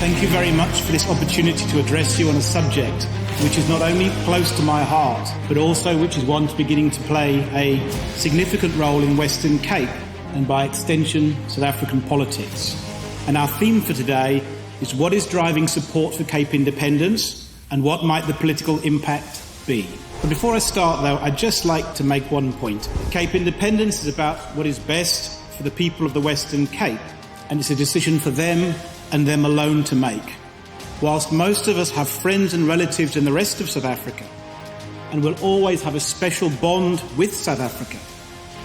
Thank you very much for this opportunity to address you on a subject which is not only close to my heart, but also which is one beginning to play a significant role in Western Cape and by extension South African politics. And our theme for today is what is driving support for Cape independence and what might the political impact be. But before I start though, I'd just like to make one point. Cape independence is about what is best for the people of the Western Cape, and it's a decision for them and them alone to make. Whilst most of us have friends and relatives in the rest of South Africa and will always have a special bond with South Africa,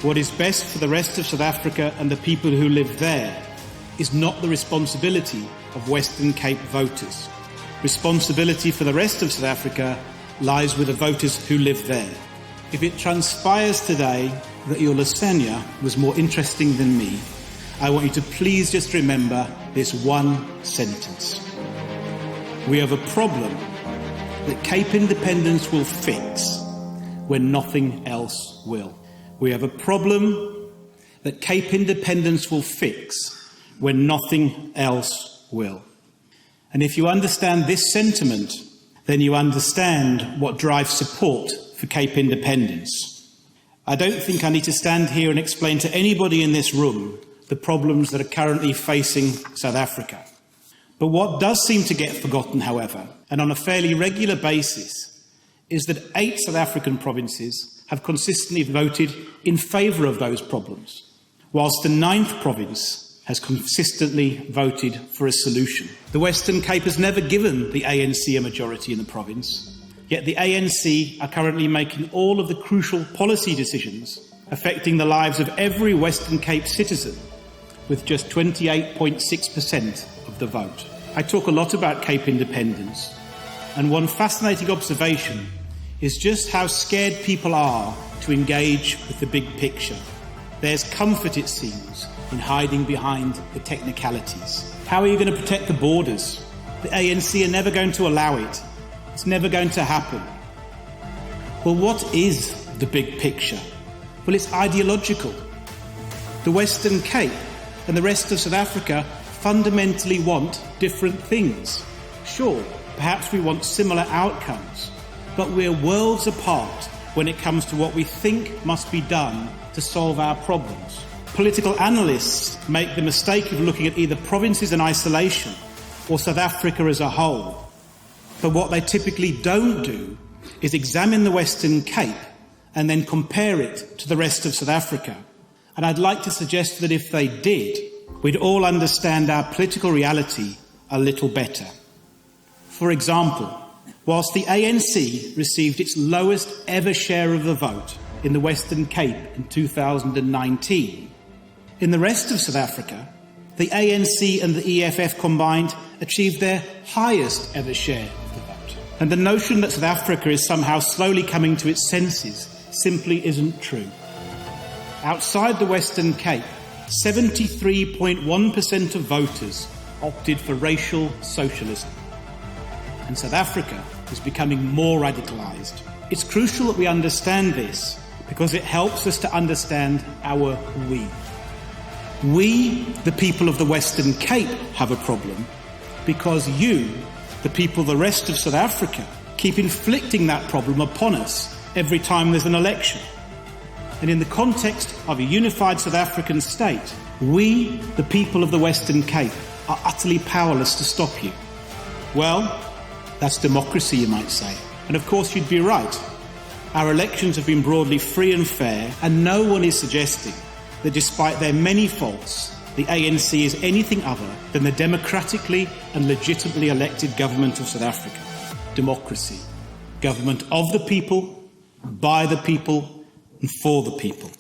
what is best for the rest of South Africa and the people who live there is not the responsibility of Western Cape voters. Responsibility for the rest of South Africa lies with the voters who live there. If it transpires today that your lasagna was more interesting than me, I want you to please just remember this one sentence. We have a problem that Cape independence will fix when nothing else will. We have a problem that Cape independence will fix when nothing else will. And if you understand this sentiment, then you understand what drives support for Cape independence. I don't think I need to stand here and explain to anybody in this room the problems that are currently facing South Africa. But what does seem to get forgotten, however, and on a fairly regular basis, is that 8 South African provinces have consistently voted in favour of those problems, whilst the 9th province has consistently voted for a solution. The Western Cape has never given the ANC a majority in the province, yet the ANC are currently making all of the crucial policy decisions affecting the lives of every Western Cape citizen, with just 28.6% of the vote. I talk a lot about Cape independence, and one fascinating observation is just how scared people are to engage with the big picture. There's comfort, it seems, in hiding behind the technicalities. How are you going to protect the borders? The ANC are never going to allow it. It's never going to happen. Well, what is the big picture? Well, it's ideological. The Western Cape and the rest of South Africa fundamentally want different things. Sure, perhaps we want similar outcomes, but we're worlds apart when it comes to what we think must be done to solve our problems. Political analysts make the mistake of looking at either provinces in isolation or South Africa as a whole. But what they typically don't do is examine the Western Cape and then compare it to the rest of South Africa. And I'd like to suggest that if they did, we'd all understand our political reality a little better. For example, whilst the ANC received its lowest ever share of the vote in the Western Cape in 2019, in the rest of South Africa, the ANC and the EFF combined achieved their highest ever share of the vote. And the notion that South Africa is somehow slowly coming to its senses simply isn't true. Outside the Western Cape, 73.1% of voters opted for racial socialism. And South Africa is becoming more radicalised. It's crucial that we understand this because it helps us to understand our we. We, the people of the Western Cape, have a problem because you, the people of the rest of South Africa, keep inflicting that problem upon us every time there's an election. And in the context of a unified South African state, we, the people of the Western Cape, are utterly powerless to stop you. Well, that's democracy, you might say. And of course you'd be right. Our elections have been broadly free and fair, and no one is suggesting that despite their many faults, the ANC is anything other than the democratically and legitimately elected government of South Africa. Democracy. Government of the people, by the people, and for the people.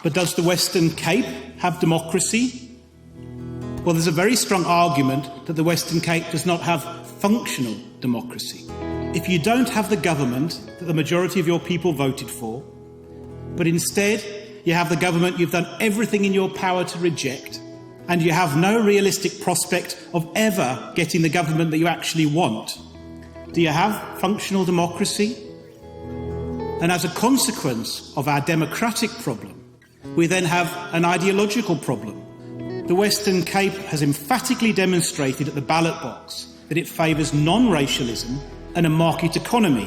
But does the Western Cape have democracy? Well, there's a very strong argument that the Western Cape does not have functional democracy. If you don't have the government that the majority of your people voted for, but instead you have the government you've done everything in your power to reject, and you have no realistic prospect of ever getting the government that you actually want, do you have functional democracy? And as a consequence of our democratic problem, we then have an ideological problem. The Western Cape has emphatically demonstrated at the ballot box that it favours non-racialism and a market economy,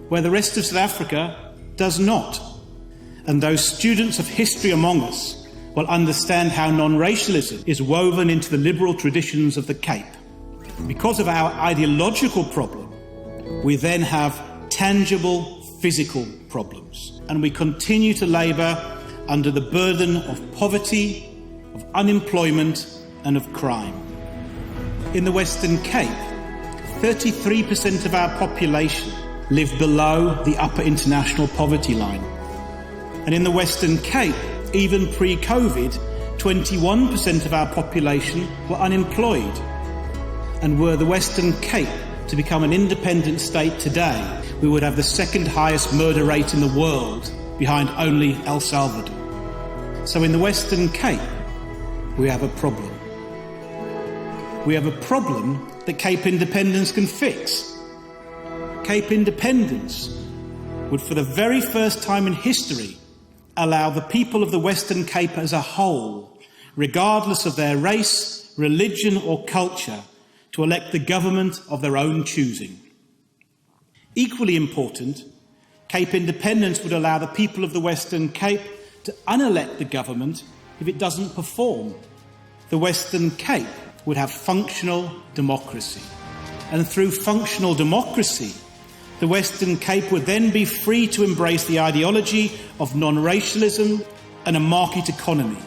where the rest of South Africa does not. And those students of history among us will understand how non-racialism is woven into the liberal traditions of the Cape. Because of our ideological problem, we then have tangible physical problems, and we continue to labour under the burden of poverty, of unemployment and of crime. In the Western Cape, 33% of our population live below the upper international poverty line. And in the Western Cape, even pre-COVID, 21% of our population were unemployed. And were the Western Cape to become an independent state today, we would have the second highest murder rate in the world, behind only El Salvador. So in the Western Cape, we have a problem. We have a problem that Cape independence can fix. Cape independence would, for the very first time in history, allow the people of the Western Cape as a whole, regardless of their race, religion or culture, to elect the government of their own choosing. Equally important, Cape independence would allow the people of the Western Cape to unelect the government if it doesn't perform. The Western Cape would have functional democracy. And through functional democracy, the Western Cape would then be free to embrace the ideology of non-racialism and a market economy.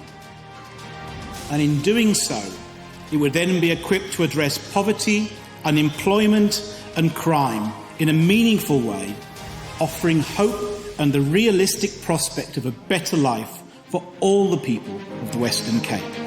And in doing so, it would then be equipped to address poverty, unemployment and crime in a meaningful way, offering hope and the realistic prospect of a better life for all the people of the Western Cape.